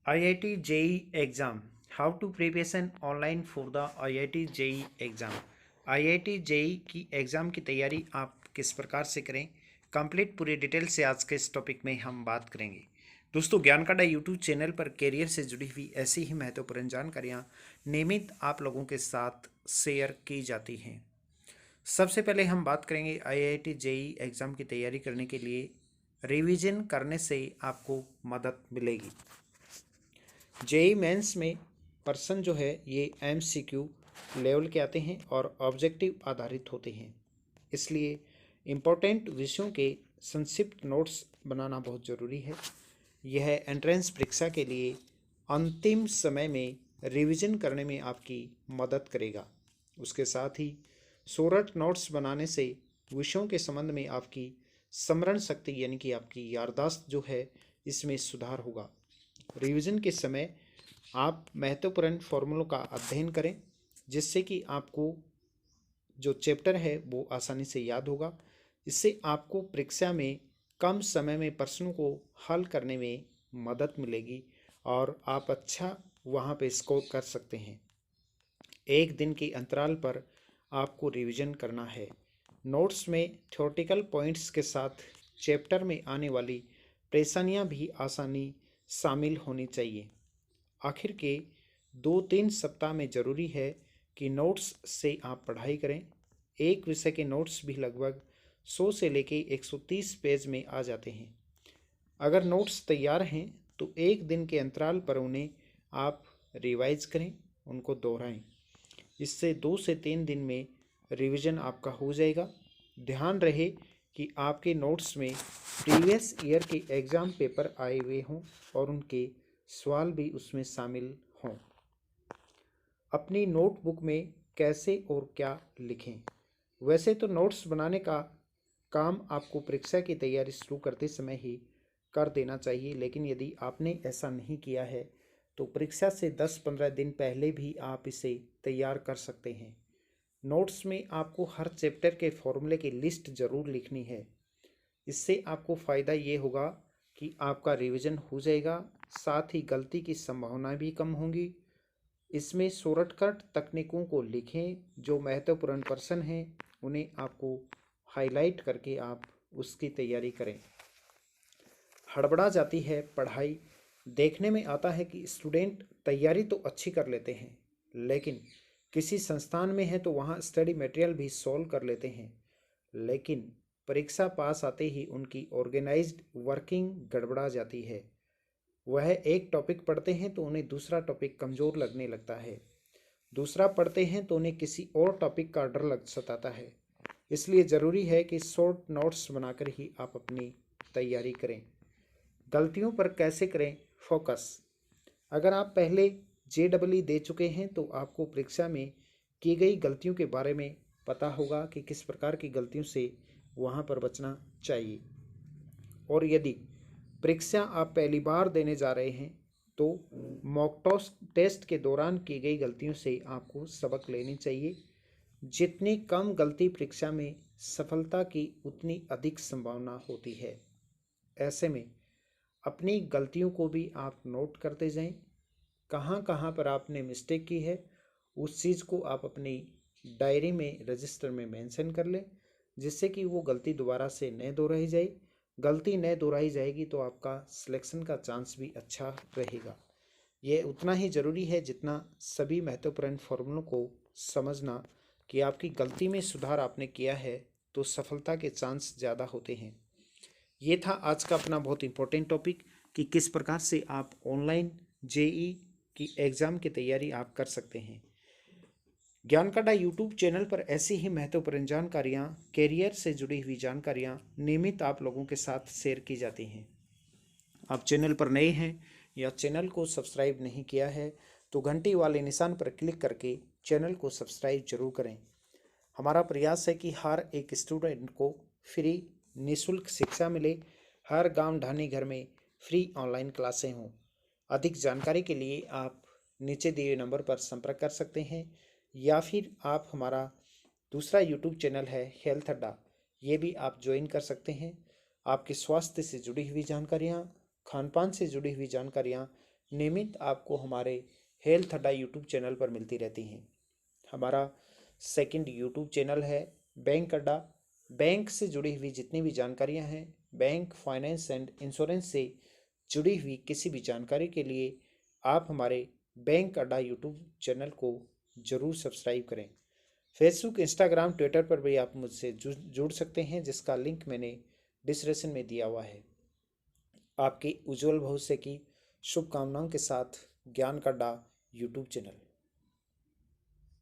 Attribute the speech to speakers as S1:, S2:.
S1: IIT JEE exam how to preparation online for the IIT JEE exam. IIT JEE की exam की तैयारी आप किस प्रकार से करें, कंप्लीट पूरी डिटेल से आज के इस टॉपिक में हम बात करेंगे। दोस्तों, ज्ञान कांटा यूट्यूब चैनल पर कैरियर से जुड़ी हुई ऐसी ही महत्वपूर्ण जानकारियाँ नियमित आप लोगों के साथ शेयर की जाती हैं। सबसे पहले हम बात करेंगे IIT JEE एग्ज़ाम की तैयारी करने के लिए रिवीजन करने से आपको मदद मिलेगी। जेई मेंस में पर्सन जो है ये MCQ लेवल के आते हैं और ऑब्जेक्टिव आधारित होते हैं, इसलिए इम्पोर्टेंट विषयों के संक्षिप्त नोट्स बनाना बहुत ज़रूरी है। यह एंट्रेंस परीक्षा के लिए अंतिम समय में रिवीजन करने में आपकी मदद करेगा। उसके साथ ही शॉर्ट नोट्स बनाने से विषयों के संबंध में आपकी स्मरण शक्ति यानी कि आपकी याददाश्त जो है इसमें सुधार होगा। रिवीजन के समय आप महत्वपूर्ण फॉर्मूलों का अध्ययन करें, जिससे कि आपको जो चैप्टर है वो आसानी से याद होगा। इससे आपको परीक्षा में कम समय में प्रश्नों को हल करने में मदद मिलेगी और आप अच्छा वहाँ पे स्कोर कर सकते हैं। एक दिन के अंतराल पर आपको रिवीजन करना है। नोट्स में थ्योरेटिकल पॉइंट्स के साथ चैप्टर में आने वाली परेशानियाँ भी आसानी शामिल होनी चाहिए। आखिर के 2-3 सप्ताह में ज़रूरी है कि नोट्स से आप पढ़ाई करें। एक विषय के नोट्स भी लगभग 100 से लेके 130 पेज में आ जाते हैं। अगर नोट्स तैयार हैं तो एक दिन के अंतराल पर उन्हें आप रिवाइज करें, उनको दोहराएं। इससे 2 से 3 दिन में रिवीजन आपका हो जाएगा। ध्यान रहे कि आपके नोट्स में प्रीवियस ईयर के एग्ज़ाम पेपर आए हुए हों और उनके सवाल भी उसमें शामिल हों। अपनी नोटबुक में कैसे और क्या लिखें। वैसे तो नोट्स बनाने का काम आपको परीक्षा की तैयारी शुरू करते समय ही कर देना चाहिए, लेकिन यदि आपने ऐसा नहीं किया है तो परीक्षा से 10-15 दिन पहले भी आप इसे तैयार कर सकते हैं। नोट्स में आपको हर चैप्टर के फॉर्मूले की लिस्ट ज़रूर लिखनी है। इससे आपको फ़ायदा ये होगा कि आपका रिवीजन हो जाएगा, साथ ही गलती की संभावना भी कम होंगी। इसमें शॉर्टकट तकनीकों को लिखें, जो महत्वपूर्ण प्रश्न हैं उन्हें आपको हाईलाइट करके आप उसकी तैयारी करें। हड़बड़ा जाती है पढ़ाई। देखने में आता है कि स्टूडेंट तैयारी तो अच्छी कर लेते हैं, लेकिन किसी संस्थान में है तो वहाँ स्टडी मटेरियल भी सॉल्व कर लेते हैं, लेकिन परीक्षा पास आते ही उनकी ऑर्गेनाइज्ड वर्किंग गड़बड़ा जाती है। वह एक टॉपिक पढ़ते हैं तो उन्हें दूसरा टॉपिक कमज़ोर लगने लगता है, दूसरा पढ़ते हैं तो उन्हें किसी और टॉपिक का डर लग सताता है। इसलिए ज़रूरी है कि शॉर्ट नोट्स बनाकर ही आप अपनी तैयारी करें। गलतियों पर कैसे करें फोकस। अगर आप पहले JEE दे चुके हैं तो आपको परीक्षा में की गई गलतियों के बारे में पता होगा कि किस प्रकार की गलतियों से वहाँ पर बचना चाहिए। और यदि परीक्षा आप पहली बार देने जा रहे हैं तो मॉक टेस्ट के दौरान की गई गलतियों से आपको सबक लेनी चाहिए। जितनी कम गलती परीक्षा में सफलता की उतनी अधिक संभावना होती है। ऐसे में अपनी गलतियों को भी आप नोट करते जाएं। कहाँ कहाँ पर आपने मिस्टेक की है उस चीज़ को आप अपनी डायरी में रजिस्टर में मेंशन कर लें, जिससे कि वो गलती दोबारा से न दोहराई जाए। गलती न दोहराई जाएगी तो आपका सिलेक्शन का चांस भी अच्छा रहेगा। ये उतना ही ज़रूरी है जितना सभी महत्वपूर्ण फॉर्मूलों को समझना कि आपकी गलती में सुधार आपने किया है तो सफलता के चांस ज़्यादा होते हैं। ये था आज का अपना बहुत इम्पोर्टेंट टॉपिक कि किस प्रकार से आप ऑनलाइन JEE की एग्ज़ाम की तैयारी आप कर सकते हैं। ज्ञान कांटा यूट्यूब चैनल पर ऐसी ही महत्वपूर्ण जानकारियाँ, कैरियर से जुड़ी हुई जानकारियाँ नियमित आप लोगों के साथ शेयर की जाती हैं। आप चैनल पर नए हैं या चैनल को सब्सक्राइब नहीं किया है तो घंटी वाले निशान पर क्लिक करके चैनल को सब्सक्राइब जरूर करें। हमारा प्रयास है कि हर एक स्टूडेंट को फ्री निःशुल्क शिक्षा मिले, हर गांव ढाणी घर में फ्री ऑनलाइन क्लासें हों। अधिक जानकारी के लिए आप नीचे दिए नंबर पर संपर्क कर सकते हैं या फिर आप हमारा दूसरा यूट्यूब चैनल है हेल्थ अड्डा, ये भी आप ज्वाइन कर सकते हैं। आपके स्वास्थ्य से जुड़ी हुई जानकारियाँ, खान पान से जुड़ी हुई जानकारियाँ नियमित आपको हमारे हेल्थ अड्डा यूट्यूब चैनल पर मिलती रहती हैं। हमारा सेकंड यूट्यूब चैनल है बैंक अड्डा। बैंक से जुड़ी हुई जितनी भी जानकारियां हैं, बैंक, फाइनेंस एंड इंश्योरेंस से जुड़ी हुई किसी भी जानकारी के लिए आप हमारे बैंक अड्डा यूट्यूब चैनल को ज़रूर सब्सक्राइब करें। फेसबुक, इंस्टाग्राम, ट्विटर पर भी आप मुझसे जुड़ सकते हैं, जिसका लिंक मैंने डिस्क्रिप्शन में दिया हुआ है। आपके उज्जवल भविष्य की शुभकामनाओं के साथ ज्ञान का अड्डा यूट्यूब चैनल।